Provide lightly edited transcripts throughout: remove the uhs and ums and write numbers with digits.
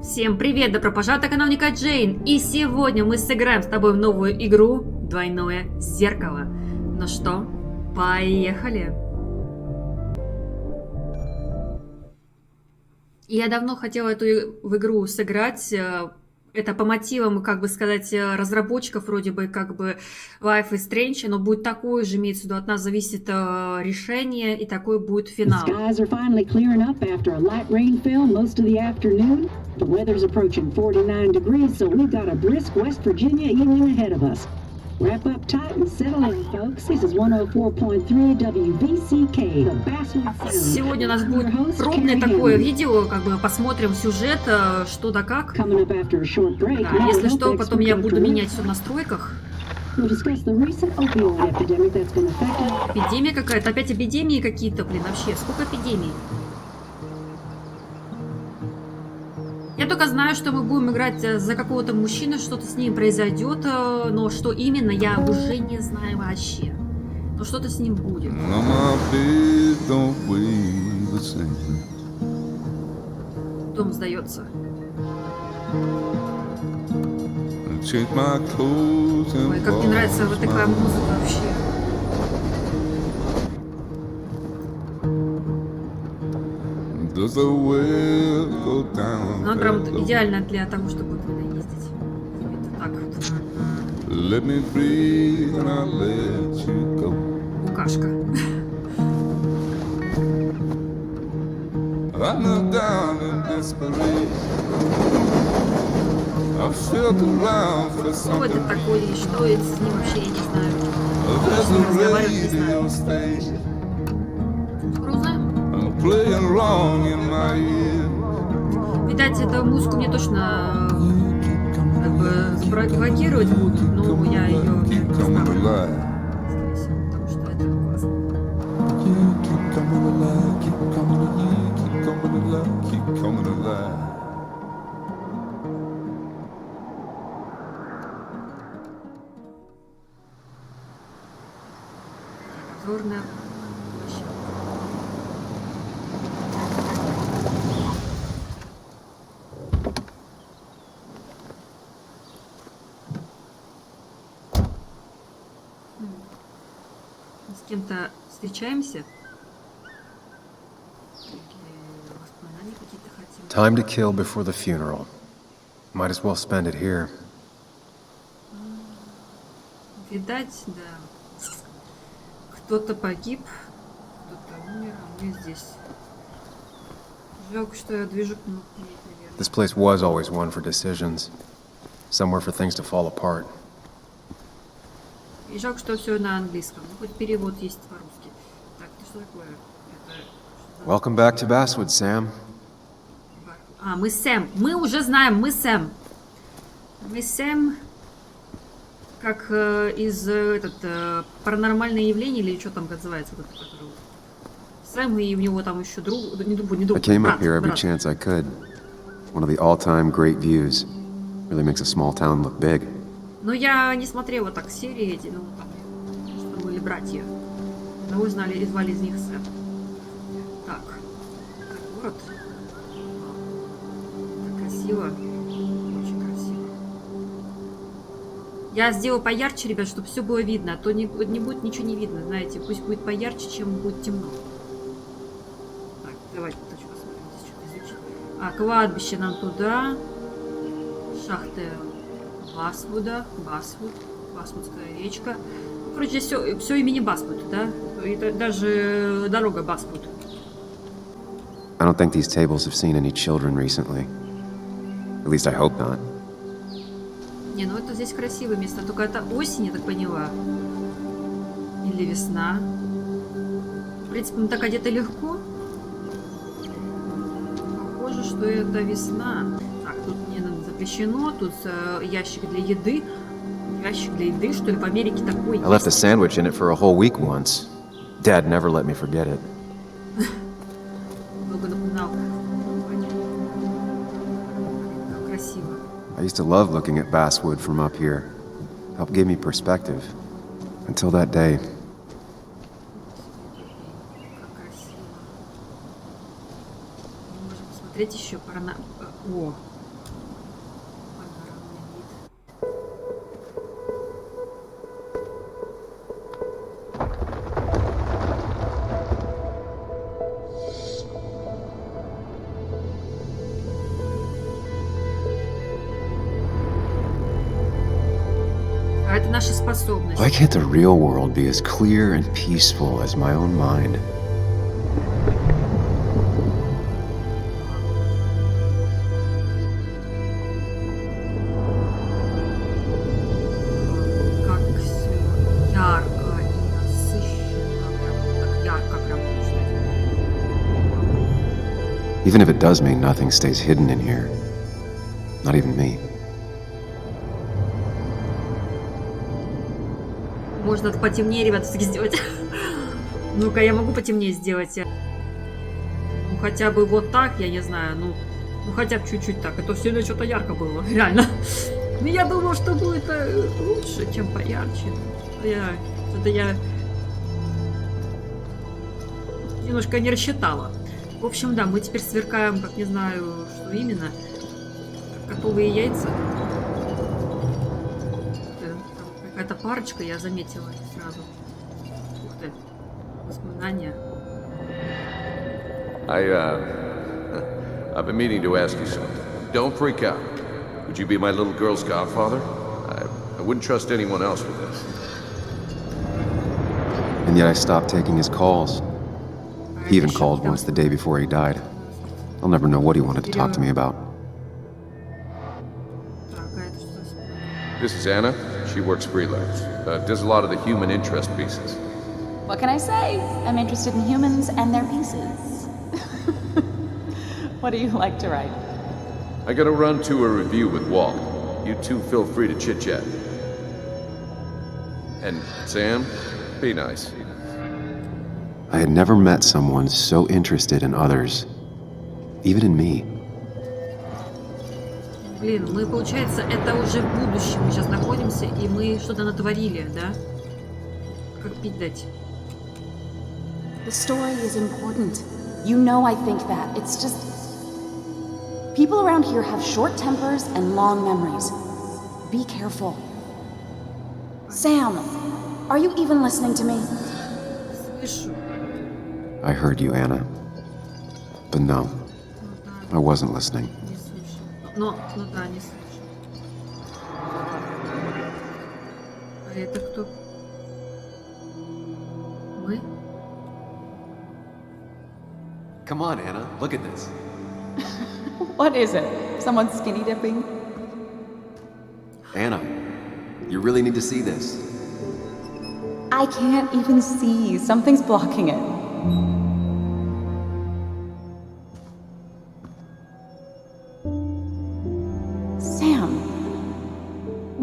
Всем привет, добро пожаловать на канал Джейн. И сегодня мы сыграем с тобой в новую игру «Двойное зеркало». Ну что, поехали! Я давно хотела эту игру сыграть. Это по мотивам, как бы сказать, разработчиков, вроде бы, как бы Life is Strange, но будет такое же, имеется в виду, от нас зависит решение, и такой будет финал. The weather's approaching 49 degrees, so we've got a brisk West Virginia evening ahead of us. Wrap up tight and settle in, folks. This is 104.3 WVCK, the Басвуда. Сегодня у нас будет пробное такое видео, как бы посмотрим сюжет, что да как. Да, если что, потом я буду менять все в настройках. Эпидемия какая-то, опять эпидемии какие-то, блин, вообще, сколько эпидемий? Я только знаю, что мы будем играть за какого-то мужчину, что-то с ним произойдет, но что именно, я уже не знаю вообще. Но что-то с ним будет. Дом сдается. Ой, как мне нравится вот такая музыка вообще. Она прям идеально для того, чтобы туда ездить. Это так вот. Букашка. Кто это такой и что это с ним вообще, я не знаю. С ним разговаривать не знаю. Скоро узнаем. Видать, эту музыку мне точно как бы блокировать будут, но я ее не оставлю. Скорее всего, потому что это классно. Обзорная площадка. С кем-то встречаемся? Воспоминания какие-то хотим. Time to kill before the funeral. Might as well spend it here. Видать, да. Кто-то погиб, кто-то умер, а мы здесь. Жалко, что я движу к нему, наверное. This place was always one for decisions. Somewhere for things to fall apart. И жалко, что все на английском. Ну, хоть перевод есть по-русски. Так, это что такое? Это... Welcome back to Басвудом, Сэм. А, мы Сэм. Мы уже знаем, мы Сэм. Мы Сэм, как из паранормальное явление, или что там называется, вот это, который... Сэм, и у него там еще друг, не друг, I came up here every chance I could. One of the all-time great views. Really makes a small town look big. Но я не смотрела так серии эти, ну там, что были братья. Одного знали и звали из них Сэм. Так, город. Это красиво. Очень красиво. Я сделала поярче, ребят, чтобы все было видно, а то не будет ничего не видно, знаете. Пусть будет поярче, чем будет темно. Так, давайте посмотрим, здесь что-то изучить. А, кладбище нам туда. Шахты Басвуда, Басвудская речка. Ну, короче, все имени Басвуд, да? Это даже дорога Басвуд. I don't think these tables have seen any children recently. At least I hope not. Не, ну это здесь красивое место, только это осень, я так поняла. Или весна. В принципе, мы так одеты легко. Похоже, что это весна. Так, тут мне запрещено, тут ящик для еды. Ящик для еды, что ли, в Америке такой I left a sandwich in it for a whole week once. Dad never let me forget it. Много напоминал. Как красиво. I used to love looking at Basswood from up here. Helped give me perspective. Until that day. Как красиво. Мы можем посмотреть еще О, наши способности. Why can't the real world be as clear and peaceful as my own mind? Как все ярко и насыщенно, прям так ярко, прям читать. Even if it does mean nothing stays hidden in here. Not even me. Можно потемнее, ребята, все-таки сделать. Ну-ка, я могу потемнее сделать. Ну, хотя бы вот так, я не знаю, ну хотя бы чуть-чуть так. Это сильно что-то ярко было, реально. Ну, я думала, что будет лучше, чем поярче. Что-то я немножко не рассчитала. В общем, да, мы теперь сверкаем, как не знаю, что именно. Готовые яйца. Какая-то парочка, я заметила сразу. Ух ты. Воспоминания. I've been meaning to ask you something. Don't freak out. Would you be my little girl's godfather? I wouldn't trust anyone else with this. And yet I stopped taking his calls. He even called once the day before he died. I'll never know what he wanted to talk to me about. This is Anna. She works freelance. Does a lot of the human interest pieces. What can I say? I'm interested in humans and their pieces. What do you like to write? I gotta run to a review with Walt. You two feel free to chit-chat. And Sam, be nice. I had never met someone so interested in others, even in me. Блин, мы, получается, это уже в будущем мы сейчас находимся, и мы что-то натворили, да? Как пить дать? The story is important. You know I think that. It's just... People around here have short tempers and long memories. Be careful. Sam, are you even listening to me? Слышу. I heard you, Anna. But no, I wasn't listening. Не слышу. Ну да, не слышу. А это кто? Мы? Come on, Anna, look at this. What is it? Someone skinny dipping? Anna, you really need to see this. I can't even see. Something's blocking it. Sam,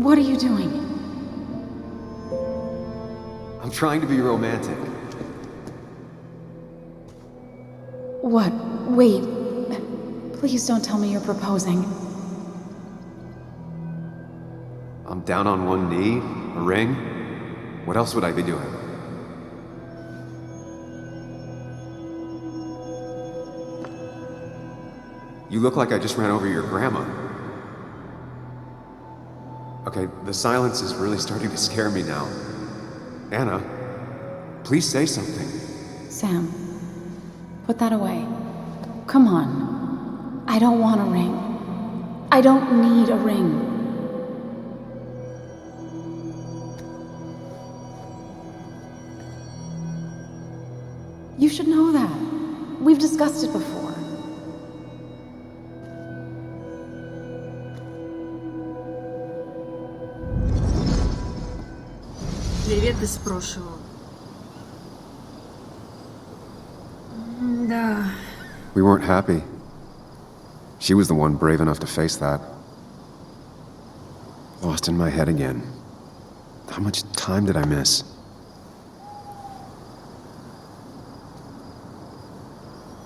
what are you doing? I'm trying to be romantic. What? Wait. Please don't tell me you're proposing. I'm down on one knee, a ring. What else would I be doing? You look like I just ran over your grandma. Okay, the silence is really starting to scare me now. Anna, please say something. Sam, put that away. Come on. I don't want a ring. I don't need a ring. You should know that. We've discussed it before. Привет из прошлого. Да. We weren't happy. She was the one brave enough to face that. Lost in my head again. How much time did I miss?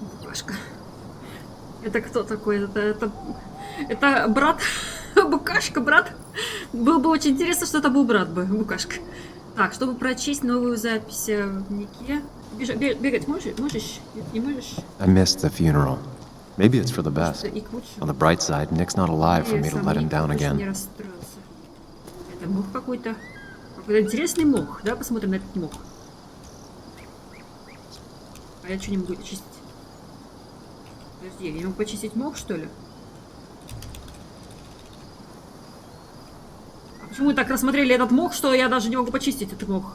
Букашка. Это кто такой? Это брат? Букашка, брат? Было бы очень интересно, что это был брат бы, Букашка. Так, чтобы прочесть новую запись в дневнике. Бегать можешь? Не можешь? I missed the funeral. Maybe it's for the best. On the bright side, Nick's not alive for me to let him down again. Не расстроился. Это мох какой-то. Какой-то интересный мох. Давай посмотрим на этот мох. А я что не могу чистить? Подожди, я не могу почистить мох, что ли? А Почему мы так рассмотрели этот мох, что я даже не могу почистить этот мох?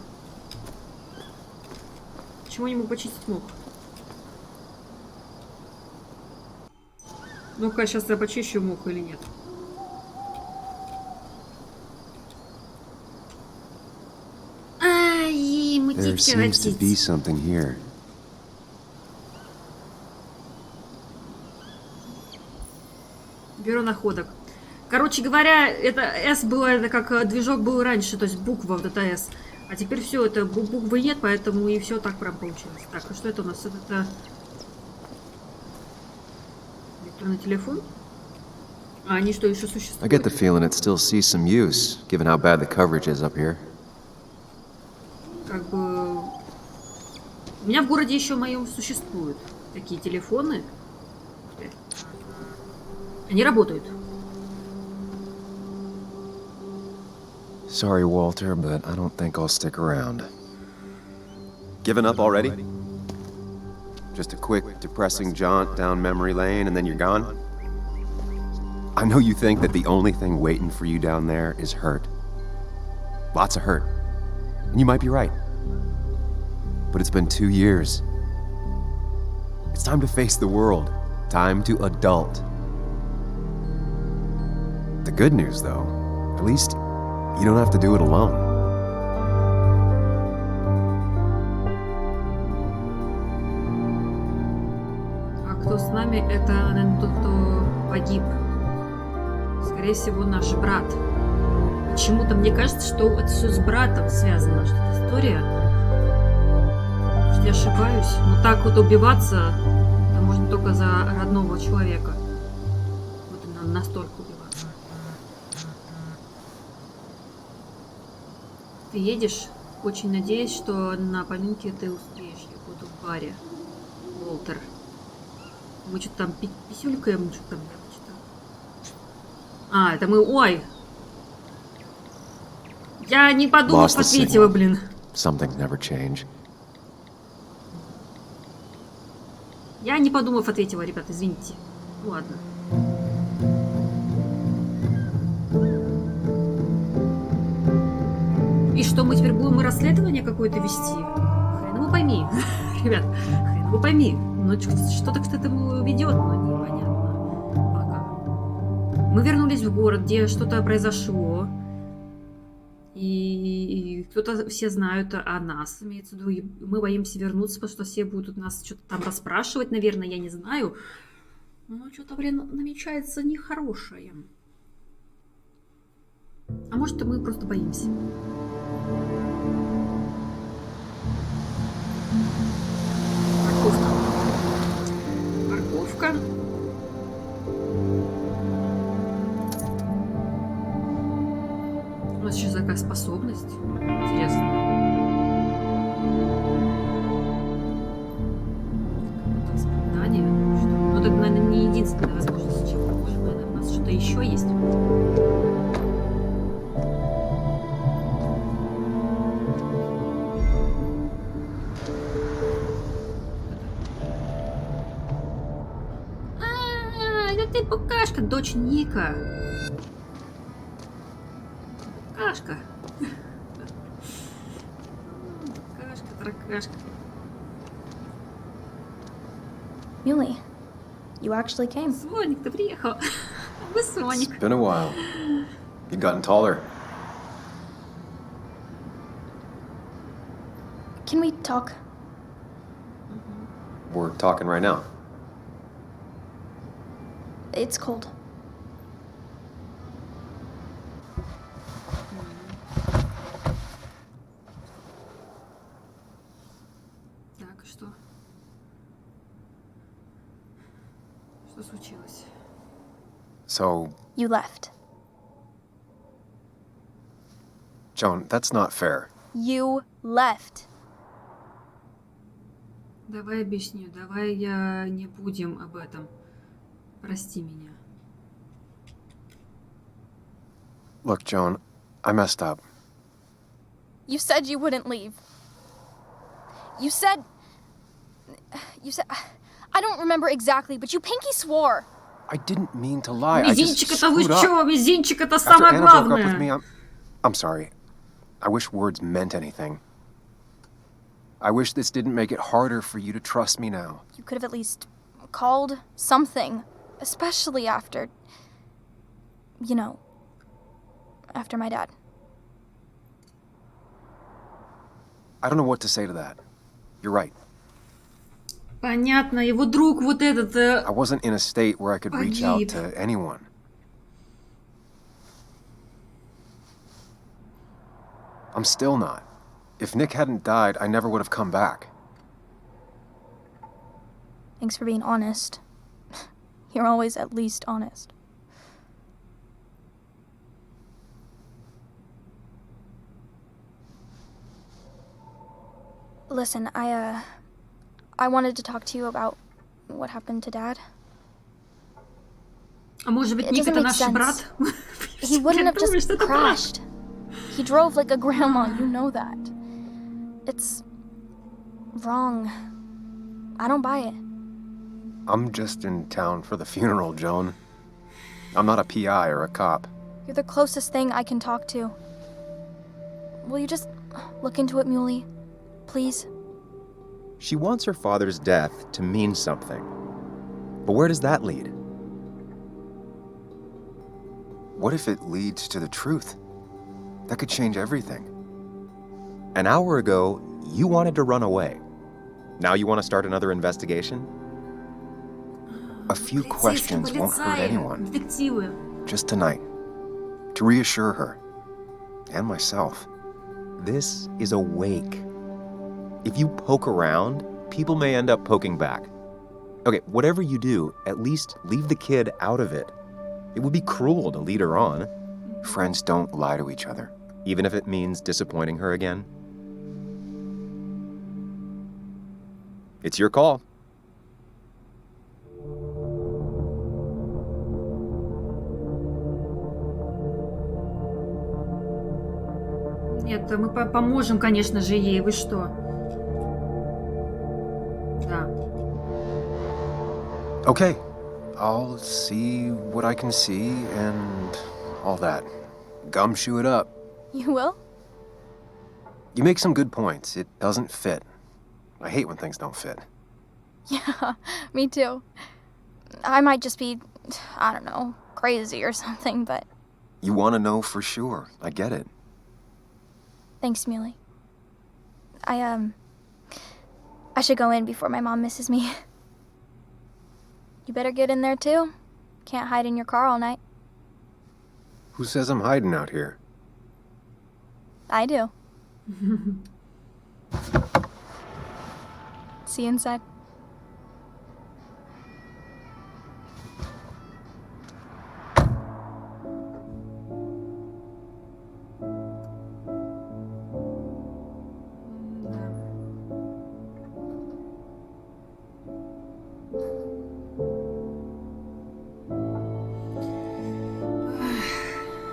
Почему я не могу почистить мох? Ну-ка, сейчас я почищу мох или нет. Ай, There мутить seems to be коротить. something here. Бюро находок. Короче говоря, это S было, это как движок был раньше, то есть буква вот это S. А теперь все, это буквы нет, поэтому и все так прям получилось. Так, а что это у нас? Это электронный телефон? А они что, еще I существуют? get the feeling it still sees some use, given how bad the coverage is up here. Как бы... У меня в городе еще моем существуют такие телефоны. Они работают. Sorry, Walter, but I don't think I'll stick around. Given up already? Just a quick, depressing jaunt down memory lane and then you're gone? I know you think that the only thing waiting for you down there is hurt. Lots of hurt. And you might be right. But it's been 2 years. It's time to face the world. Time to adult. The good news, though, at least you don't have to do it alone. А кто с нами, это, наверное, тот, кто погиб. Скорее всего, наш брат. Почему-то мне кажется, что это все с братом связано, что эта история. Может, я ошибаюсь? Но так вот убиваться, это можно только за родного человека. Вот именно настолько убиваться. Ты едешь? Очень надеюсь, что на поминке ты успеешь. Я буду в баре. Уолтер. Мы что-то там писюлькаем, что там, я почитала. А, это мы... Ой! Я не подумав, Lost the ответила, signal. блин. Some things never change. Я не подумав, ответила, ребят, извините. Ну, ладно. И что, мы теперь будем расследование какое-то вести? Хрен его пойми. Ребят, хрен его пойми. Ну, что-то к этому ведет, но непонятно. Пока. Мы вернулись в город, где что-то произошло. И кто-то, все знают о нас, имеется в виду. И мы боимся вернуться, потому что все будут нас что-то там расспрашивать, наверное, я не знаю. Но что-то, блин, намечается нехорошее. А может, мы просто боимся. Парковка. Парковка. У нас еще такая способность. Интересно. Какое-то воспоминание. Что? Ну, это, наверное, не единственная возможность. Чем может, наверное, у нас что-то еще есть. Это ты букашка, дочь Ника. Букашка. Букашка, таракашка. Muley, you actually came. Соник, ты приехал. Вы Соник. It's been a while. You've gotten taller. Can we talk? We're talking right now. It's cold. Так, что? Что случилось? So, You left. Joan, that's not fair. You left. Давай объясню, давай я не будем об этом. Прости меня. Look, Joan, I messed up. You said you wouldn't leave. You said... I don't remember exactly, but you pinky swore. I didn't mean to lie. I just Мизинчик, это вы screwed up. чё? Мизинчик, это After самое Anna broke up with главное. me, I'm sorry. I wish words meant anything. I wish this didn't make it harder for you to trust me now. You could have at least called something, especially after, you know, after my dad. I don't know what to say to that. You're right. Понятно, его друг вот этот... I wasn't in a state where I could reach out Погиб. to anyone. I'm still not. If Nick hadn't died, I never would have come back. Thanks for being honest. You're always at least honest. Listen, I wanted to talk to you about what happened to Dad. А может быть, It Ник doesn't это make наш sense. брат? He wouldn't have Думаю, just что это брат. crashed. He drove like a grandma, you know that. It's wrong. I don't buy it. I'm just in town for the funeral, Joan. I'm not a PI or a cop. You're the closest thing I can talk to. Will you just look into it, Muley? Please? She wants her father's death to mean something. But where does that lead? What if it leads to the truth? That could change everything. An hour ago, you wanted to run away. Now you want to start another investigation? A few questions won't hurt anyone. Детективы. Just tonight. To reassure her. And myself. This is a wake. If you poke around, people may end up poking back. Okay, whatever you do, at least leave the kid out of it. It would be cruel to lead her on. Friends don't lie to each other, even if it means disappointing her again. It's your call. Нет, мы поможем, конечно же, ей. Вы что? Да. Okay, I'll see what I can see and all that. Gumshoe it up. You will? You make some good points. It doesn't fit. I hate when things don't fit. Yeah, me too. I might just be, I don't know, crazy or something, but You want to know for sure. I get it. thanks, Muley. I should go in before my mom misses me. You better get in there too. Can't hide in your car all night. Who says I'm hiding out here? I do. See you inside.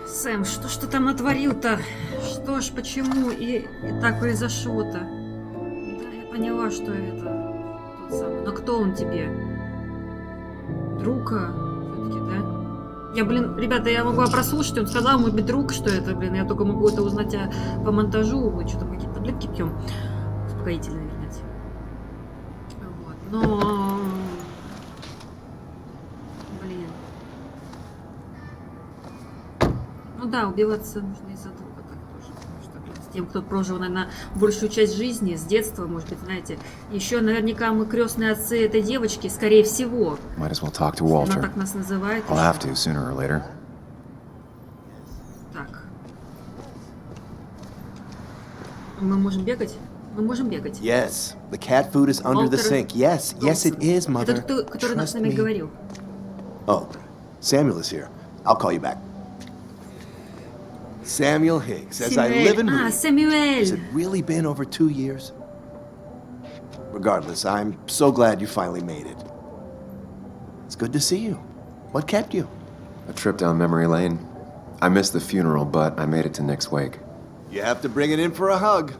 Сэм, что ж ты там натворил-то? Что ж, почему и так произошло-то? Да, я поняла, что это тот самый. Но кто он тебе? Друг, все-таки, да? Я, ребята, я могла прослушать, он сказал, может быть, друг, что это, я только могу это узнать по монтажу. Мы что-то какие-то таблетки пьем. Успокоительные, видать. Вот, но... Ну да, убиваться нужно из-за друга так тоже, потому что с тем, кто прожил, наверное, большую часть жизни, с детства, может быть, знаете. Еще наверняка мы крестные отцы этой девочки, скорее всего. Might as well talk to Она Walter. так нас называет. I'll have to sooner or later. Так. Мы можем бегать? Мы можем бегать. Yes, the cat food is under the Walter sink. Yes, yes it is, mother. Это тот, который с Trust нами me. говорил. Oh, Samuel is here. I'll call you back. Samuel Higgs, as I live and breathe. Has Сэмюэль. it really been over 2 years? Regardless, I'm so glad you finally made it. It's good to see you. What kept you? A trip down memory lane. I missed the funeral, but I made it to Nick's wake. You have to bring it in for a hug.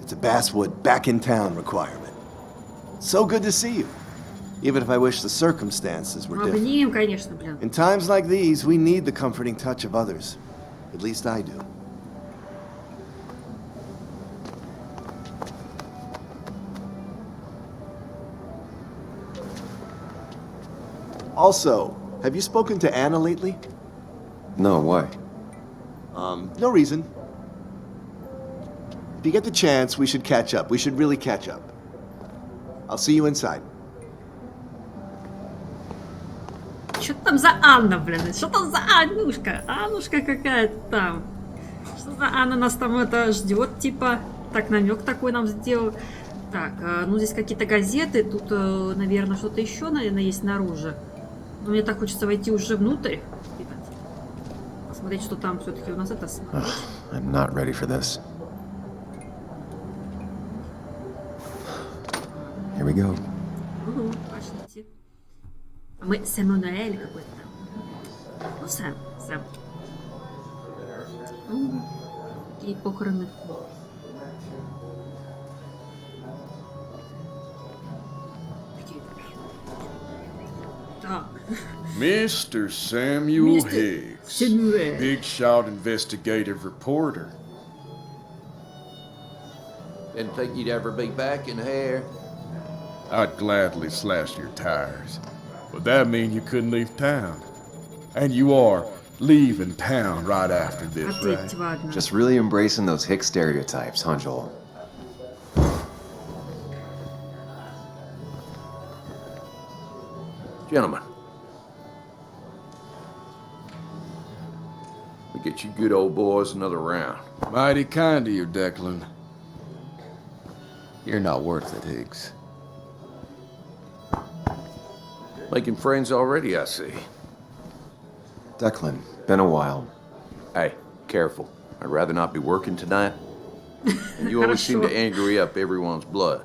It's a Basswood back in town requirement. So good to see you. Even if I wish the circumstances were different. Обнимем, конечно, In times like these, we need the comforting touch of others. At least I do. Also, have you spoken to Anna lately? No, why? No reason. If you get the chance, we should catch up. We should really catch up. I'll see you inside. Что там за Анна, блин? Что там за Аннушка? Аннушка какая-то там. Что за Анна нас там это ждет, типа? Так, намек такой нам сделал. Так, ну здесь какие-то газеты. Тут, наверное, что-то еще, наверное, есть снаружи. Но мне так хочется войти уже внутрь. Ребят. Посмотреть, что там все-таки у нас это смотреть. I'm not ready for this. Here we go. Пошлите. А мы Сэмюэль какой-то там. Ну, Сэм. Такие похороны. Так. Mr. Samuel Mr. Higgs, Samuel. big shot investigative reporter. Didn't think you'd ever be back in here. I'd gladly slash your tires, but that mean you couldn't leave town. And you are leaving town right after this, right? Ответьте, ладно. Just really embracing those Hicks stereotypes, huh, Joel? Gentlemen. We get you good old boys another round. Mighty kind of you, Declan. You're not worth it, Higgs. Making friends already, I see. Declan, been a while. Hey, careful. I'd rather not be working tonight. And you always seem to angry up everyone's blood.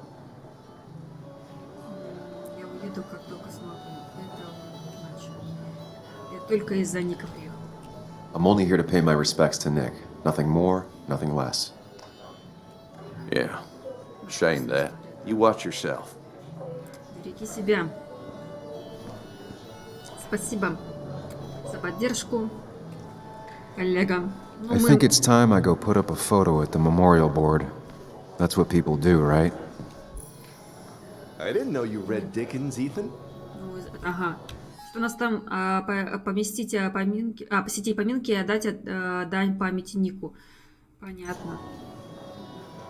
Я уеду, как только смогу. Это иначе. Я только из-за Ника приехал. I'm only here to pay my respects to Nick. Nothing more, nothing less. Yeah, shame that. You watch yourself. Береги себя. Спасибо за поддержку, коллега. Ну, I think it's time I go put up a photo at the memorial board. That's what people do, right? I didn't know you read Dickens, Ethan. Ну, ага. Что у нас там поместить поминки, посетить поминки и отдать дань памяти Нику. Понятно.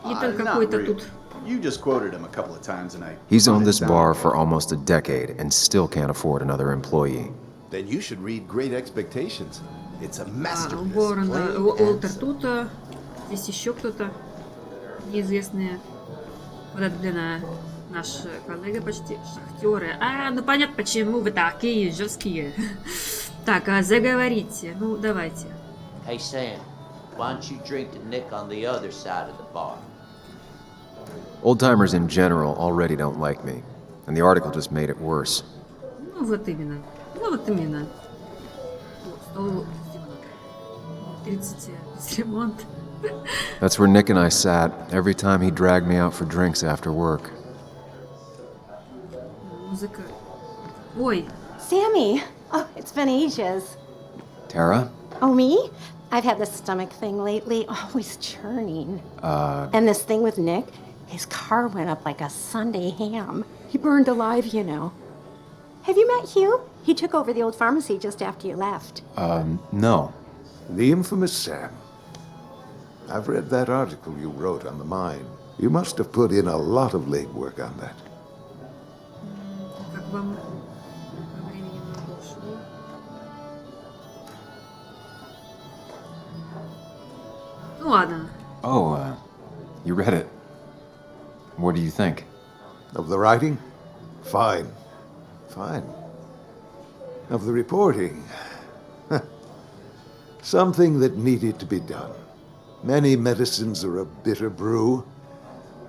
Итан какой-то тут. You just quoted him a couple of times and I... He's owned this bar for almost a decade and still can't afford another employee. Then you should read Great Expectations. It's a masterpiece. Уолтер plain and simple. тут. Здесь еще кто-то. Неизвестные. Вот это, блин, наш коллега почти. Шахтеры. Ну понятно, почему вы такие жесткие. Так, заговорите. Ну, давайте. Hey Sam, why don't you drink to Nick on the other side of the bar? Old-timers in general already don't like me, and the article just made it worse. Ну, вот именно. Ну, вот именно. 30 ремонт. That's where Nick and I sat every time he dragged me out for drinks after work. Музыка. Ой. Sammy! Oh, it's been ages. Tara? Oh, me? I've had this stomach thing lately, always churning. And this thing with Nick, his car went up like a Sunday ham. He burned alive, you know. Have you met Hugh? He took over the old pharmacy just after you left. No. The infamous Sam. I've read that article you wrote on the mine. You must have put in a lot of legwork on that. Как вам во времени много ушло? Ну ладно. Oh, you read it. What do you think? Of the writing? Fine. Fine. Of the reporting? Something that needed to be done. Many medicines are a bitter brew,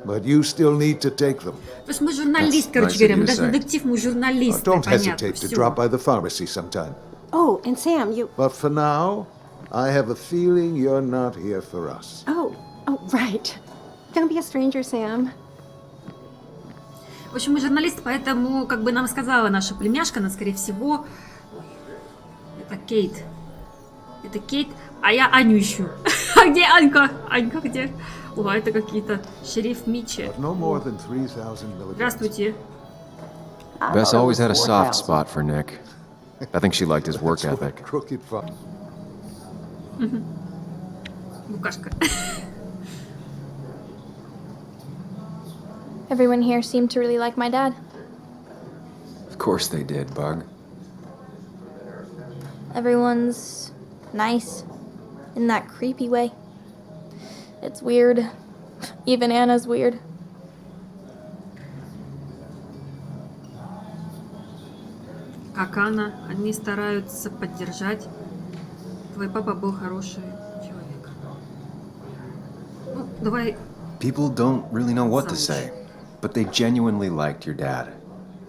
but you still need to take them. То есть мы журналист, короче говоря, мы даже детектив, мы журналисты, Don't понятно, hesitate to всё. drop by the pharmacy sometime. Oh, and Sam, you... But for now, I have a feeling you're not here for us. Oh, right. Don't be a stranger, Sam. В общем, мы журналисты, поэтому, как бы нам сказала наша племяшка, она, скорее всего... Это Кейт. Это Кейт А я Аню ищу. А где Анька? Анька где? О, это какие-то шериф Митчи. Здравствуйте. Bess always had a soft spot for Nick. I think she liked his work ethic. Букашка. Everyone here seemed to really like my dad. Of course they did, Bug. Everyone's nice in that creepy way. It's weird. Even Anna's weird. Как Анна, они стараются поддержать. Твой папа был хороший человек. Ну, давай. People don't really know what to say, but they genuinely liked your dad.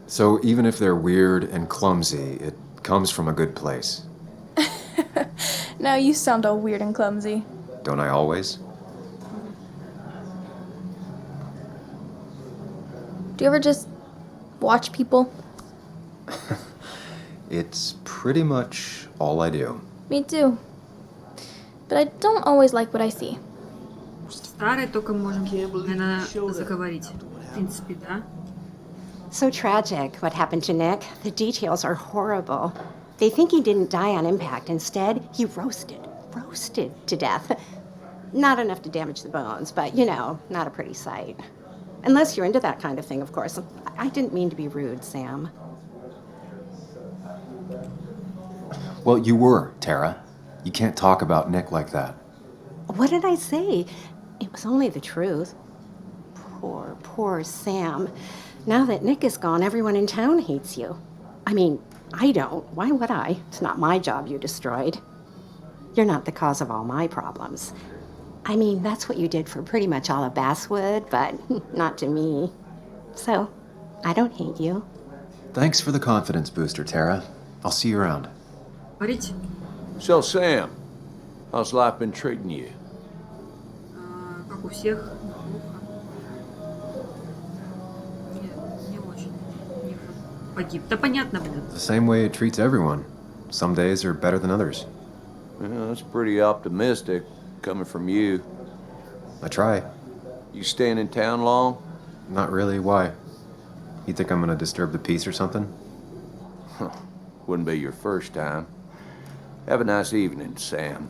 So even if they're weird and clumsy, it comes from a good place. Now you sound all weird and clumsy. Don't I always? Do you ever just watch people? It's pretty much all I do. Me too. But I don't always like what I see. Старые только можем, наверное, заговорить. В принципе, да. So tragic what happened to Nick. The details are horrible. They think he didn't die on impact. Instead, he roasted to death. Not enough to damage the bones, but, you know, not a pretty sight. Unless you're into that kind of thing, of course. I didn't mean to be rude, Sam. Well, you were, Tara. You can't talk about Nick like that. What did I say? It was only the truth. Poor Sam. Now that Nick is gone, everyone in town hates you. I mean, I don't. Why would I? It's not my job you destroyed. You're not the cause of all my problems. I mean, that's what you did for pretty much all of Basswood, but not to me. So, I don't hate you. Thanks for the confidence booster, Tara. I'll see you around. Говорить? So, Sam, how's life been treating you? Как у всех. Не очень. Ник погиб. Да понятно, блин. The same way it treats everyone. Some days are better than others. Well, that's pretty optimistic, coming from you. I try. You staying in town long? Not really. Why? You think I'm gonna disturb the peace or something? Wouldn't be your first time. Have a nice evening, Sam.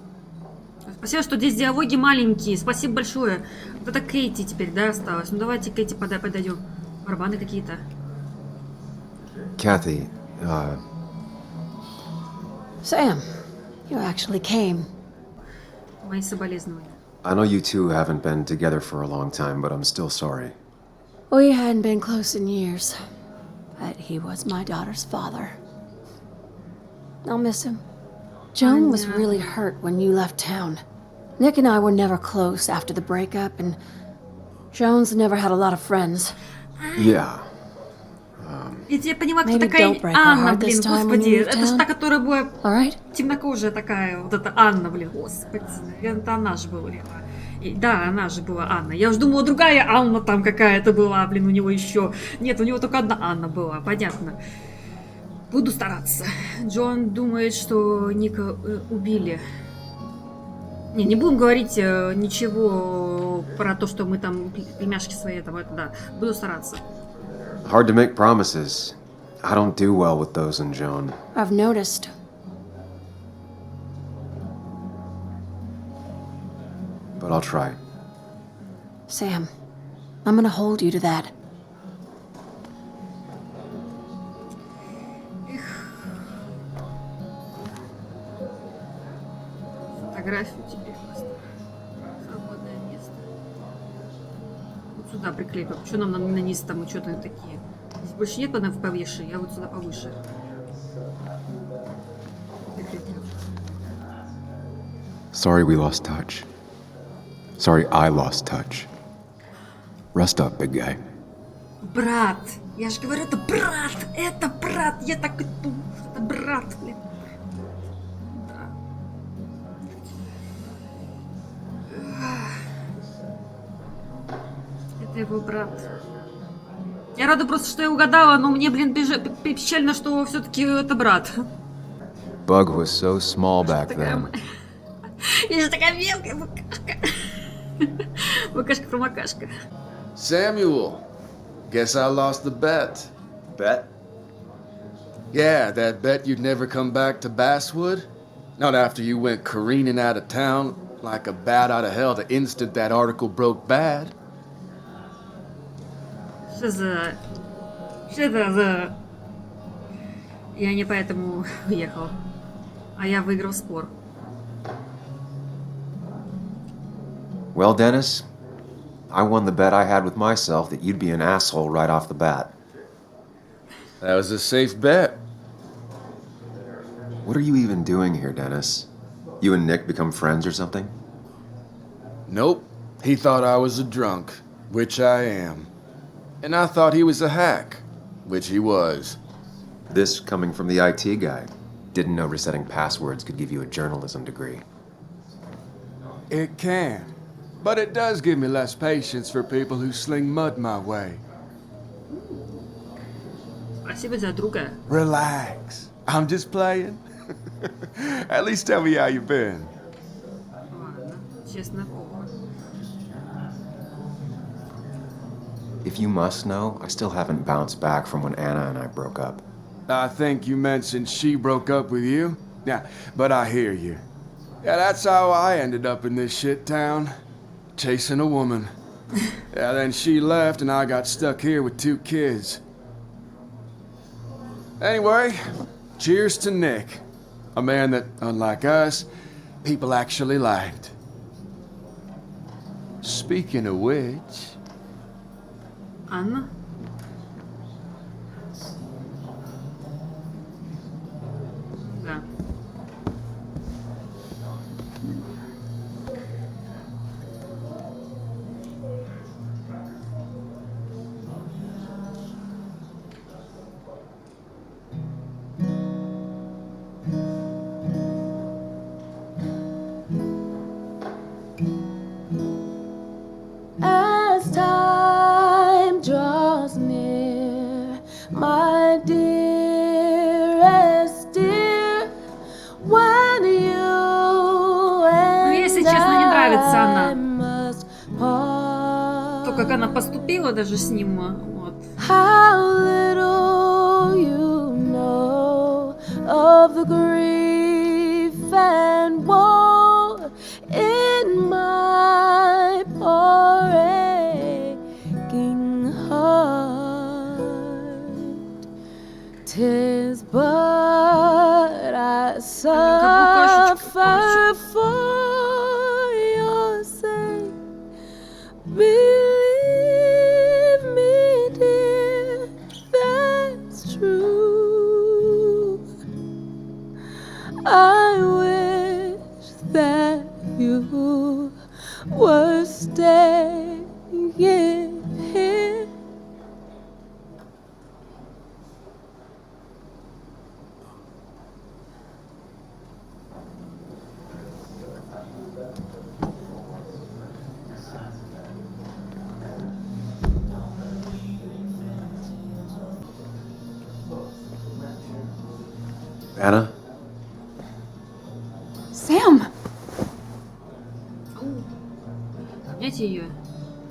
Спасибо, что здесь диалоги маленькие. Спасибо большое. Вот это Кейти теперь, да, осталось. Ну давайте Кейти подойдем. Барабаны какие-то. Kathy, Sam, you actually came. Мои соболезнования. I know you two haven't been together for a long time, but I'm still sorry. We hadn't been close in years, but he was my daughter's father. I'll miss him. Joan was really hurt when you left town. Nick and I were never close after the breakup, and Joan's never had a lot of friends. Yeah. Я тебя поняла, кто такая Анна, блин, господи. Это же та, которая была темнокожая такая, вот эта Анна, блин, господи. Наверное, это она же была. Да, она же была Анна. Я уже думала, другая Анна там какая-то была, блин, у него еще. Нет, у него только одна Анна была, понятно. Буду стараться. Джон думает, что Ника убили. Не будем говорить ничего про то, что мы там племяшки свои, это да. Буду стараться. Hard to make promises. I don't do well with those in Joan. I've noticed. But I'll try. Sam, I'm gonna hold you to that. Фотографию тебе поставлю. Свободное место. Вот сюда приклею. Что нам на низ там и что-то такие? Здесь больше нет повыше, я вот сюда повыше. Sorry we lost touch. Sorry I lost touch. Rest up, big guy. Брат! Я же говорю, это брат! Это брат! Я так и думаю, что это брат, блин. Это его брат. Я рада просто, что я угадала, но мне, блин, печально, что все-таки это брат. Bug was so small back then. Я же такая мелкая букашка. Букашка-промокашка. Samuel, guess I lost the bet. Bet? Yeah, that bet you'd never come back to Basswood? Not after you went careening out of town like a bat out of hell the instant that article broke bad. Что за... Что это за... Я не поэтому уехал. А я выиграл спор. Well, Dennis, I won the bet I had with myself that you'd be an asshole right off the bat. That was a safe bet. What are you even doing here, Dennis? You and Nick become friends or something? Nope. He thought I was a drunk, which I am. And I thought he was a hack, which he was. This coming from the IT guy. Didn't know resetting passwords could give you a journalism degree. It can. But it does give me less patience for people who sling mud my way. Спасибо за друга. Relax. I'm just playing. At least tell me how you been. Ладно, честно, плохо. If you must know, I still haven't bounced back from when Anna and I broke up. I think you mentioned she broke up with you. Yeah, but I hear you. Yeah, that's how I ended up in this shit town. Chasing a woman. Yeah, then she left and I got stuck here with 2 kids. Anyway, cheers to Nick. A man that, unlike us, people actually liked. Speaking of which... Анна? Да. As time draws near, my dearest dear, when you Мне, если честно, не нравится она. must part. То, как она поступила даже с ним, вот. How little you know of the grief and woe in my poor aching heart. 'Tis but I suffer for your sake. Believe me, dear, that's true. I wish that you were staying here. Anna? Sam! Поднять ее,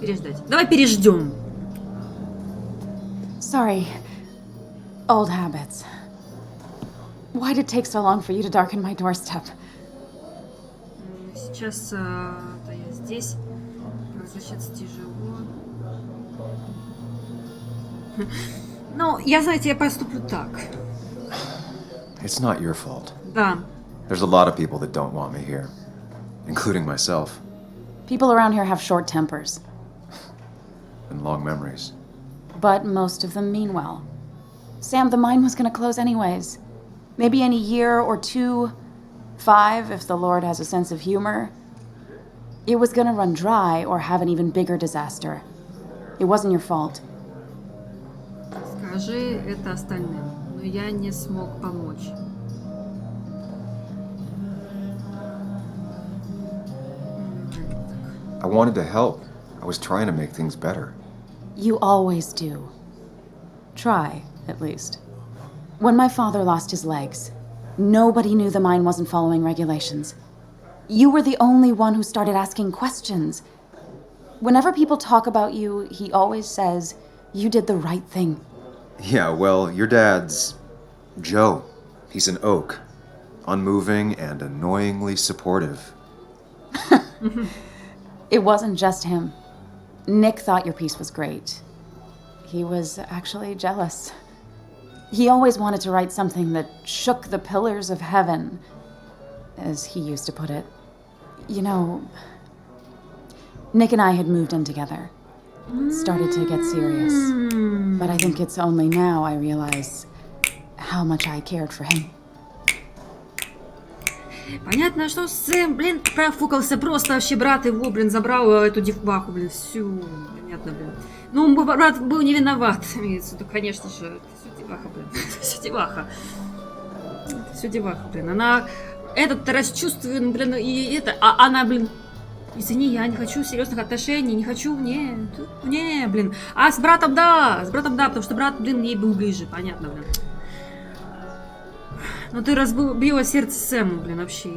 переждать. Давай переждем. Sorry. Old habits. Why'd it take so long for you to darken my doorstep? Сейчас да, я здесь. Возвращаться тяжело. Ну, я, знаете, я поступлю так. It's not your fault. Да. There's a lot of people that don't want me here, including myself, People around here have short tempers, and long memories. but most of them mean well. Sam, the mine was gonna close anyways. Maybe in a year or 2, 5 if the Lord has a sense of humor. It was gonna run dry or have an even bigger disaster. It wasn't your fault. Скажи это остальным. Но я не смог помочь. I wanted to help. I was trying to make things better. You always do. Try, at least. When my father lost his legs, nobody knew the mine wasn't following regulations. You were the only one who started asking questions. Whenever people talk about you, he always says, you did the right thing. Yeah, well, your dad's Joe. He's an oak. Unmoving and annoyingly supportive. It wasn't just him. Nick thought your piece was great. He was actually jealous. He always wanted to write something that shook the pillars of heaven, as he used to put it. You know, Nick and I had moved in together. Started to get serious. But I think it's only now I realize how much I cared for him. Понятно, что Сэм, блин, профукался просто вообще, брат его, блин, забрал эту девбаху, блин, всю, понятно, блин. Ну, брат был не виноват, имеется в виду, конечно же, это все деваха, блин, все деваха. Все деваха, блин, она, этот расчувствован, блин, и это, а она, блин, извини, я не хочу серьезных отношений, не хочу, не, блин. А с братом да, потому что брат, блин, ей был ближе, понятно, блин. Ну ты разбила сердце Сэму, блин, вообще.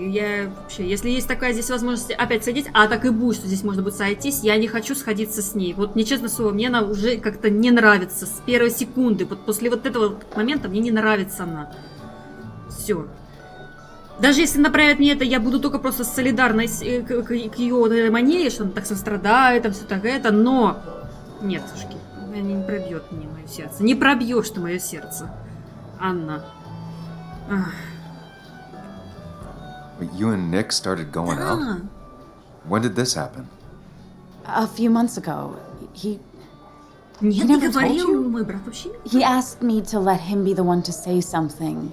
Если есть такая здесь возможность опять сойти, а так и будет, что здесь можно будет сойтись, я не хочу сходиться с ней. Вот, нечестно слово, мне она уже как-то не нравится с первой секунды. Вот после вот этого момента мне не нравится она. Все. Даже если направят мне это, я буду только просто солидарной к ее манере, что она так сострадает, там все так это, но... Нет, сушки, не пробьет мне мое сердце. Не пробьешь ты мое сердце, Анна. Wait, you and Nick started going out? When did this happen? A few months ago. He Нет, never не told говорил, you? мой брат вообще. He asked me to let him be the one to say something.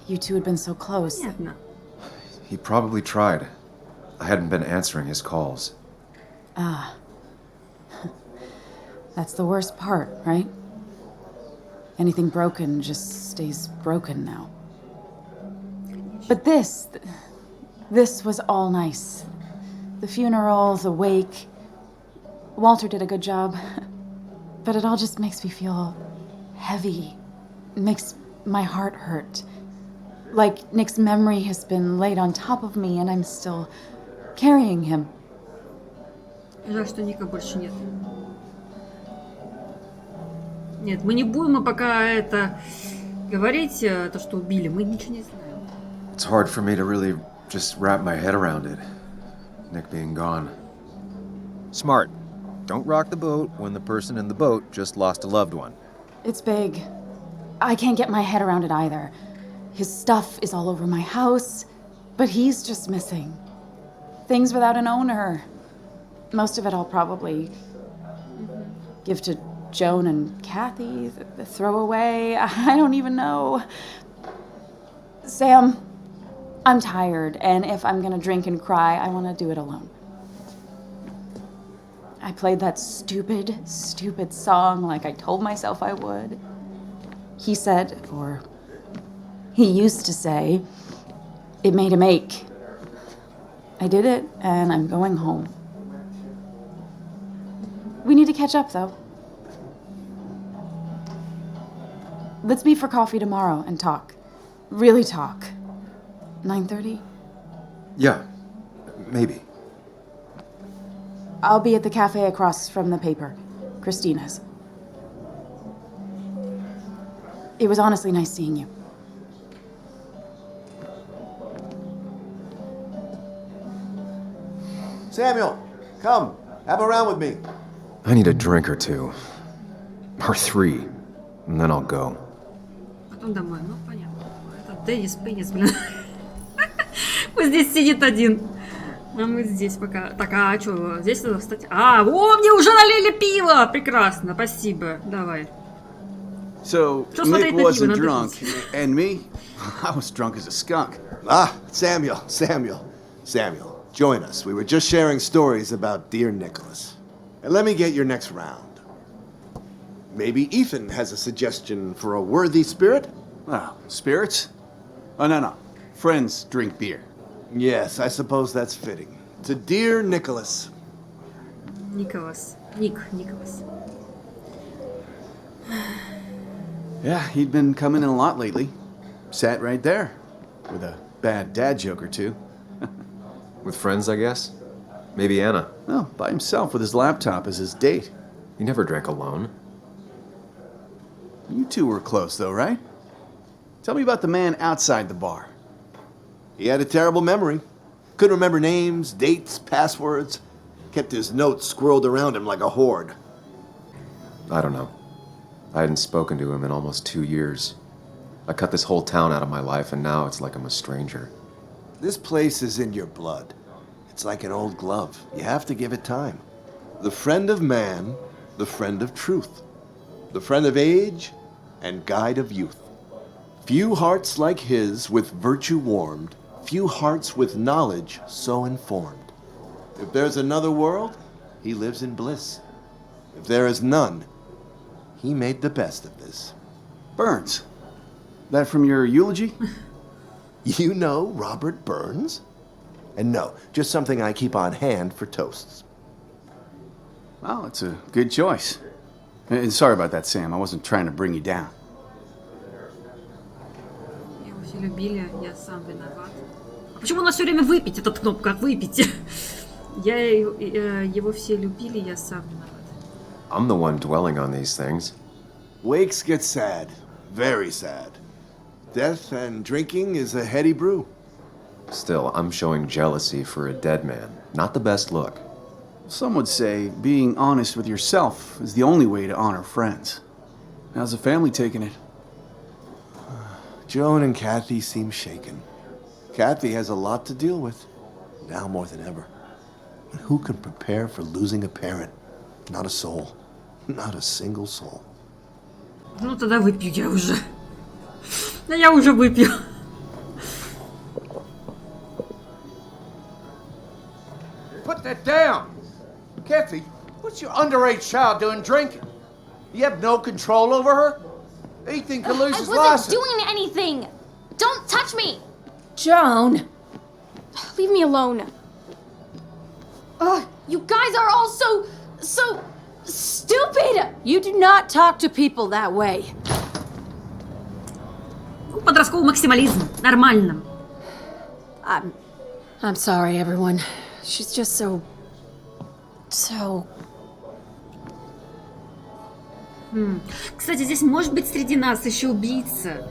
You two had been so close. Понятно. He probably tried. I hadn't been answering his calls. Ah. That's the worst part, right? Anything broken just stays broken now. But this was all nice. The funeral, the wake. Walter did a good job. But it all just makes me feel heavy. It makes my heart hurt. Like Nick's memory has been laid on top of me and I'm still carrying him. Жаль, что Ника больше нет. Нет, мы не будем пока это говорить, то, что убили. Мы ничего не знаем. It's hard for me to really just wrap my head around it. Nick being gone. Smart. Don't rock the boat when the person in the boat just lost a loved one. It's big. I can't get my head around it either. His stuff is all over my house, but he's just missing. Things without an owner. Most of it I'll probably give to Joan and Kathy, throw away. I don't even know. Sam, I'm tired, and if I'm gonna drink and cry, I want to do it alone. I played that stupid song like I told myself I would. He said, or he used to say, it made him ache. I did it, and I'm going home. We need to catch up, though. Let's meet for coffee tomorrow and talk. Really talk. 9:30? Yeah, maybe. I'll be at the cafe across from the paper. Christina's. It was honestly nice seeing you. Samuel, come. Have a round with me. I need a drink or two. Or 3. And then I'll go. Потом домой, ну понятно. Это Деннис, блин. Пусть здесь сидит один. А мы здесь пока. Так, а что, здесь надо встать? А, о, мне уже налили пиво! Прекрасно, спасибо. Давай. So, Что Nick смотреть на пиво? wasn't Надо drunk, пить. and me? I was drunk as a skunk. Ah, Samuel. Join us. We were just sharing stories about dear Nicholas. And let me get your next round. Maybe Ethan has a suggestion for a worthy spirit? Oh, spirits? Oh, no. Friends drink beer. Yes, I suppose that's fitting. To dear Nicholas. Николас. Николас. Yeah, he'd been coming in a lot lately. Sat right there. With a bad dad joke or two. With friends, I guess? Maybe Anna. No, by himself with his laptop as his date. He never drank alone. You two were close, though, right? Tell me about the man outside the bar. He had a terrible memory. Couldn't remember names, dates, passwords. Kept his notes squirreled around him like a hoard. I don't know. I hadn't spoken to him in almost 2 years. I cut this whole town out of my life, and now it's like I'm a stranger. This place is in your blood. It's like an old glove. You have to give it time. The friend of man, the friend of truth. The friend of age, and guide of youth. Few hearts like his with virtue warmed, few hearts with knowledge so informed. If there's another world, he lives in bliss. If there is none, he made the best of this. Burns. That from your eulogy? You know Robert Burns? And no, just something I keep on hand for toasts. Well, it's a good choice. And sorry about that, Sam. I wasn't trying to bring you down. Его все любили, я сам виноват. А почему у нас все время выпить? Эта кнопка «Выпить». Его все любили, я сам виноват. I'm the one dwelling on these things. Wakes get sad. Very sad. Death and drinking is a heady brew. Still, I'm showing jealousy for a dead man. Not the best look. Some would say being honest with yourself is the only way to honor friends. How's the family taking it? Joan and Kathy seem shaken. Kathy has a lot to deal with, now more than ever. And who can prepare for losing a parent? Not a soul. Not a single soul. Ну тогда выпью я уже. Да я уже выпью. Put that down! Kathy, what's your underage child doing drinking? You have no control over her? Ethan could lose his license. I wasn't doing anything! Don't touch me! Joan! Leave me alone. Ugh, you guys are all so stupid! You do not talk to people that way. Подростковый максимализм. Нормально. I'm sorry, everyone. She's just so... Кстати, здесь может быть среди нас еще убийца.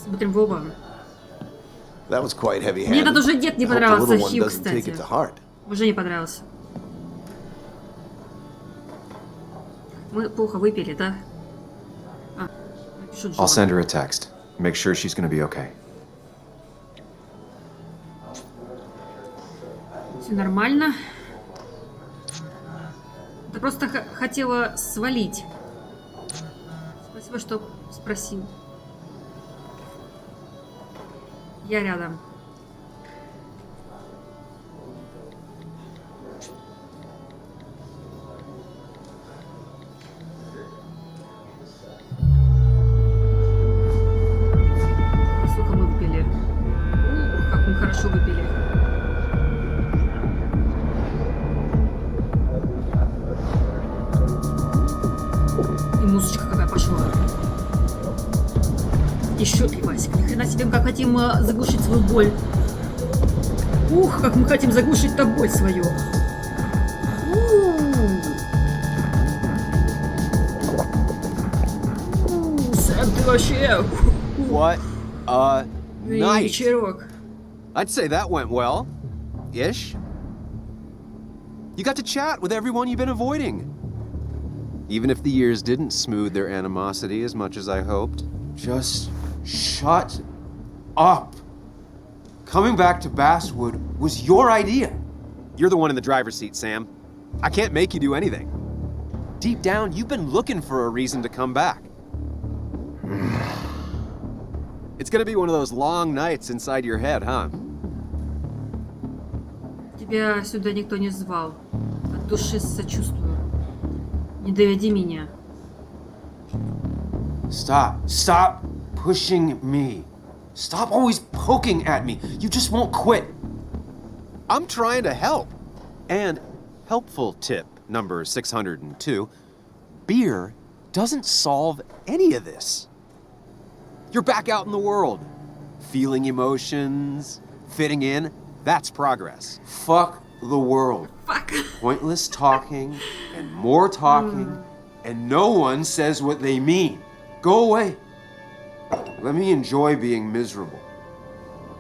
Смотрим в оба. That was quite heavy-handed. Мне этот уже дед не I hope the понравился, little one Хью, doesn't take кстати. it to heart. Уже не понравился. Мы плохо выпили, да? Напишу Джон. I'll send her a text. Make sure she's gonna be okay. Все нормально. Ты просто хотела свалить. Спасибо, что спросил. Я рядом. Сколько мы выпили? Ух, как мы хорошо выпили. И музычка какая пошла. Еще пивасик. Ни хрена себе, как хотим заглушить свою боль. Ух, как мы хотим заглушить-то боль свою. Сэм, ты вообще... What a night! Вечерок. I'd say that went well. Ish. You got to chat with everyone you've been avoiding. Even if the years didn't smooth their animosity as much as I hoped. Just shut up. Coming back to Basswood was your idea. You're the one in the driver's seat, Sam. I can't make you do anything. Deep down, you've been looking for a reason to come back. It's gonna be one of those long nights inside your head, huh? Тебя сюда никто не звал. От души сочувствую. Не доведи меня. Stop pushing me. Stop always poking at me. You just won't quit. I'm trying to help. And helpful tip number 602, beer doesn't solve any of this. You're back out in the world, feeling emotions, fitting in. That's progress. Fuck the world. Fuck. Pointless talking and more talking, and no one says what they mean. Go away. Let me enjoy being miserable.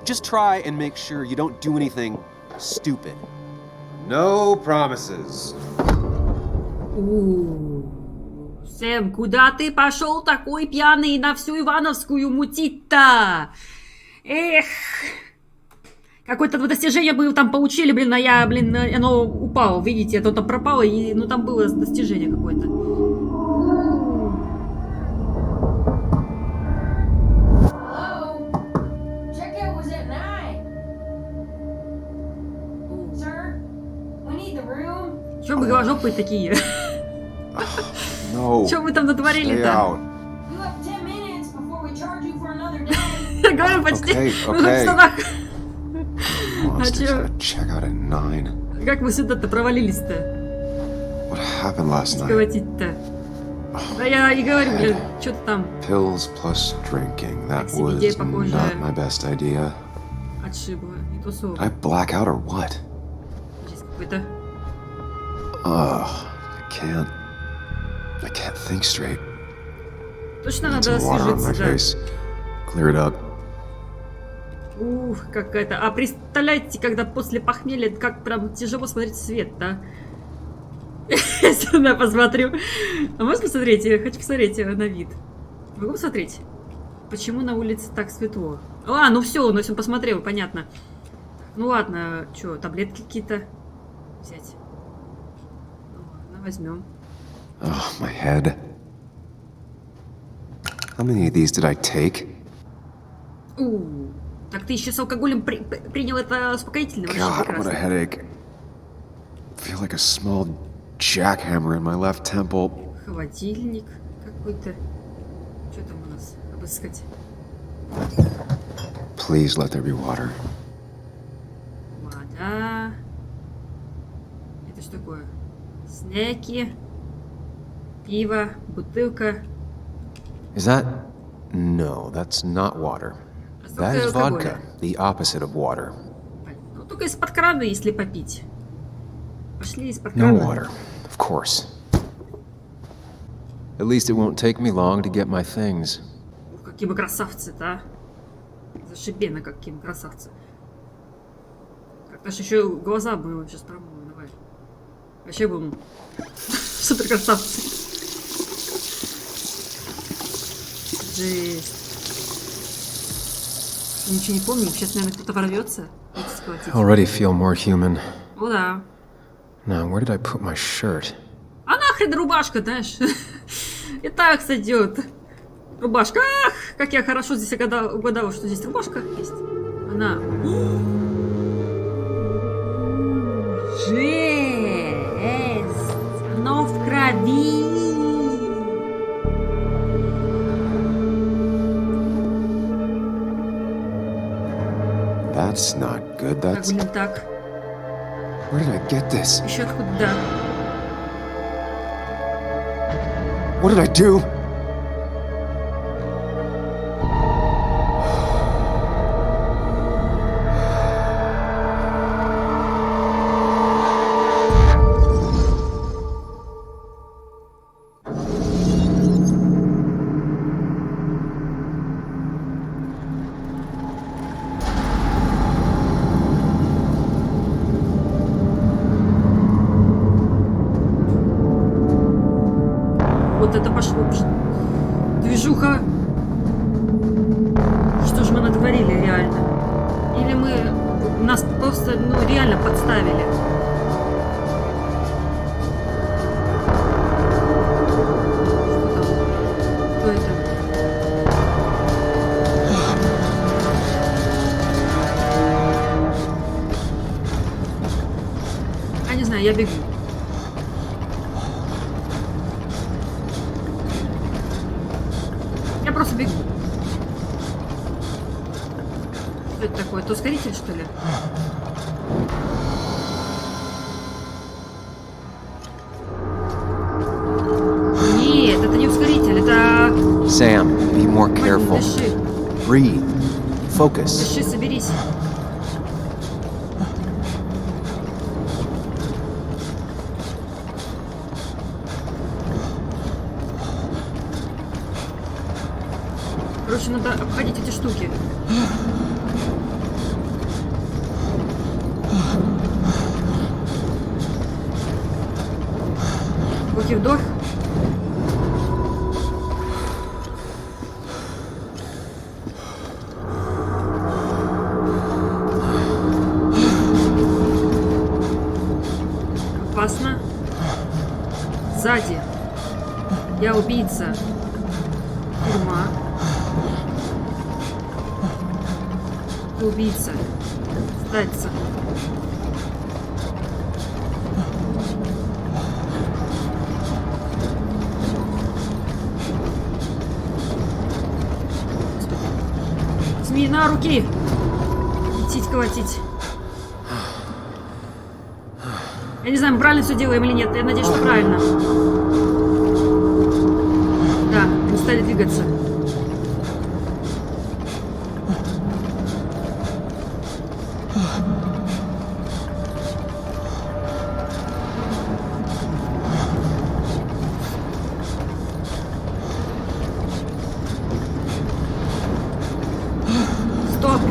Just try and make sure you don't do anything stupid. No promises. Сэм, куда ты пошел такой пьяный на всю Ивановскую мутить-то? Эх. Какое-то достижение мы там получили, блин, а я, блин, оно упало, видите, это там пропало, и, ну, там было достижение какое-то. Чё вы голожопые такие? Чё вы там натворили-то? Говорю, почти. Мы в штанах. А чё? Как вы сюда-то провалились-то? Схватить-то. Да я и говорю, блин, что-то там. Pills plus drinking. That was not my best idea. Отшибло. Не то слово. Did I black out or what? Здесь какой-то. I can't think straight. Точно надо освежиться, да. Clear it up. Ух, какая-то. А представляете, когда после похмелья, как прям тяжело смотреть свет, да? Я сюда посмотрю. А можешь посмотреть? Я хочу посмотреть на вид. Могу посмотреть? Почему на улице так светло? А, ну все, ну если он посмотрел, понятно. Ну ладно, что, таблетки какие-то взять? Ну ладно, возьмем. Oh, my head. How many of these did I take? Так ты еще с алкоголем принял это успокоительное? God, what a headache. I feel like a small jackhammer in my left temple. Холодильник какой-то. Что там у нас? Обыскать. Please let there be water. Вода. Это что такое? Снеки. Пиво. Бутылка. Is that... No, that's not water. That is vodka, the opposite of water. Ну, только из-под крана, если попить. Пошли из-под No крана. water, of course. At least it won't take me long to get my things. Ух, какие мы красавцы-то, а. Зашибенно, какие мы красавцы. Как-то ж еще глаза бы сейчас промою, давай. Вообще будем супер красавцы. Жесть. Ничего не помню, сейчас, наверное, кто-то ворвется. Already feel more human. О, да. Now, where did I put my shirt? А нахрен рубашка, знаешь? И так сойдет. Рубашка. Ах, как я хорошо здесь угадала, что здесь рубашка есть. Она. Жесть. Оно в крови. That's not good. That's... Так, блин, так. Where did I get this? Еще откуда? What did I do? Вот это пошло. Движуха. Что же мы натворили реально? Или мы... Нас просто, ну, реально подставили? Что это? Я не знаю, я бегу. Я просто бегу. Что это такое? Это ускоритель, что ли? Нет, это не ускоритель, это... Sam, be more careful. Дыши. Breathe. Focus. Дыши, соберись. Короче, надо обходить эти штуки. Глубокий вдох. Опасно. Сзади. Я убийца. Тюрьма. Ты убийца. Сдаться. Возьми на руки. Лететь, колотить. Я не знаю, мы правильно все делаем или нет. Я надеюсь, что правильно. Да, они стали двигаться. Стоп!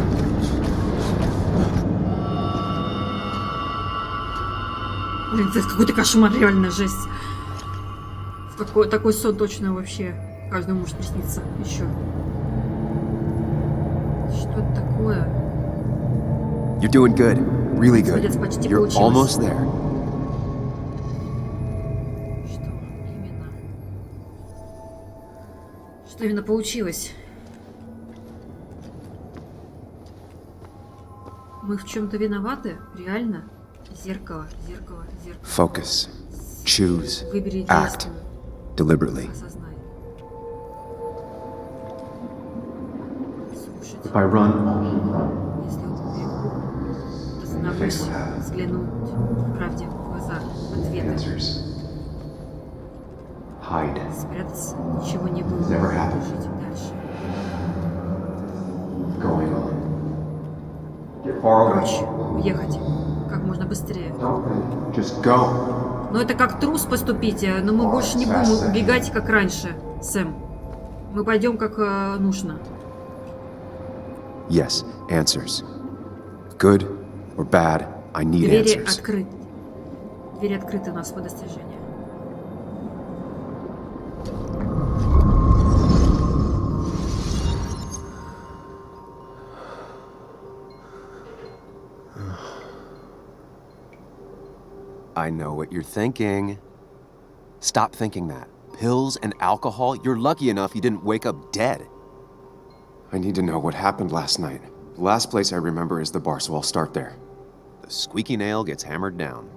Блин, это какой-то кошмар, реально, жесть. Такой сон точно вообще каждому может присниться еще. Что это такое? You're doing good. Really good. Молодец, почти You're получилось. almost there. Что именно получилось? Мы в чем-то виноваты? Реально? Зеркало, зеркало, зеркало. Focus. Choose. Выбери Act. действие. Deliberately. Осознай. Слушать. If I run, Если убегу, остановлюсь, взглянуть правде в глаза, ответы. hide. Спрятаться, ничего не было. Never happened. Жить дальше. Going on. Get far away. Прочь, уехать. Как можно быстрее. Just go. Но это как трус поступить, но мы больше не будем убегать, как раньше, Сэм. Мы пойдем, как нужно. Yes, answers. Good or bad, I need Двери answers. открыты. Двери открыты у нас по достижению. I know what you're thinking. Stop thinking that. Pills and alcohol, you're lucky enough you didn't wake up dead. I need to know what happened last night. The last place I remember is the bar, so I'll start there. The squeaky nail gets hammered down.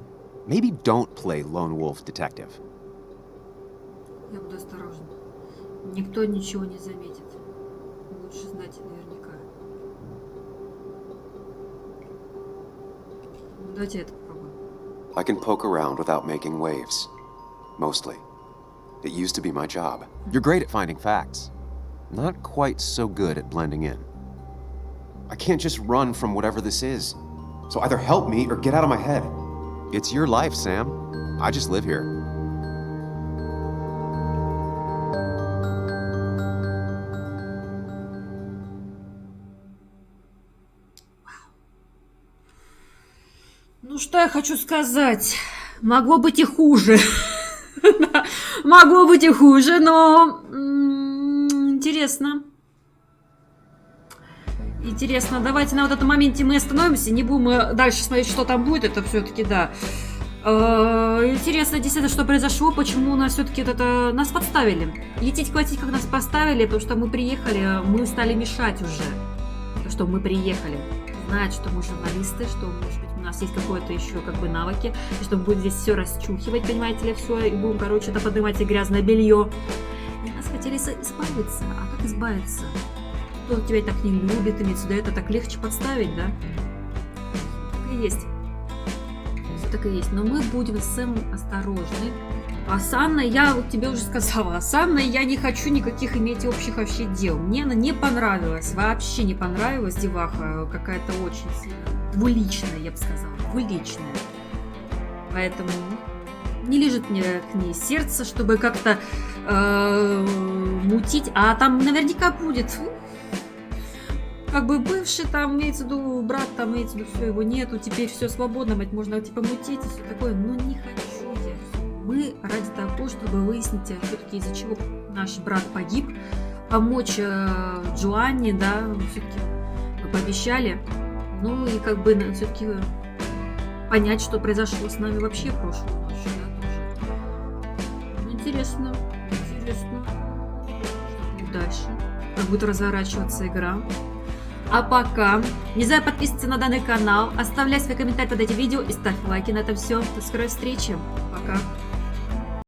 Maybe don't play lone wolf detective. Я буду осторожна. Никто ничего не заметит. Лучше знать наверняка. Ну, давайте это попробуем. I can poke around without making waves. Mostly. It used to be my job. You're great at finding facts. Not quite so good at blending in. I can't just run from whatever this is. So either help me or get out of my head. It's your life, Sam. I just live here. Ну, что я хочу сказать? Могло быть и хуже. Могло быть и хуже, но... Интересно. Интересно. Давайте на вот этом моменте мы остановимся. Не будем дальше смотреть, что там будет. Это все-таки, да. Интересно, действительно, что произошло. Почему нас все-таки это... Нас подставили. Лететь, хватить, как нас поставили. Потому что мы приехали, мы стали мешать уже. То, что мы приехали. Знать, что мы журналисты, что, может быть, у нас есть какое-то еще как бы навыки, и что будем здесь все расчухивать, понимаете ли, все, и будем, короче, это поднимать и грязное белье. И нас хотели избавиться. А как избавиться? Кто тебя так не любит, имеется в виду, это так легче подставить, да? Так и есть. Все так и есть. Но мы будем с Сэмом осторожны. А с Анной, я вот тебе уже сказала, с Анной я не хочу никаких иметь общих вообще дел. Мне она не понравилась, вообще не понравилась, деваха, какая-то очень сильно двуличная, я бы сказала, двуличная. Поэтому не лежит мне к ней сердце, чтобы как-то мутить. А там наверняка будет как бы бывший там, имеется в виду, брат там, имеется в виду, все, его нету, теперь все свободно, мать, можно типа мутить и все такое, но не хочу я. Мы ради того, чтобы выяснить, все-таки из-за чего наш брат погиб, помочь Джоанне, да, все-таки мы пообещали, ну и как бы все-таки понять, что произошло с нами вообще прошлой ночью, да, тоже. Интересно, интересно, что будет дальше, как будет разворачиваться игра. А пока, не забывай подписываться на данный канал, оставляй свои комментарии под этим видео и ставь лайки на это все. До скорой встречи. Пока.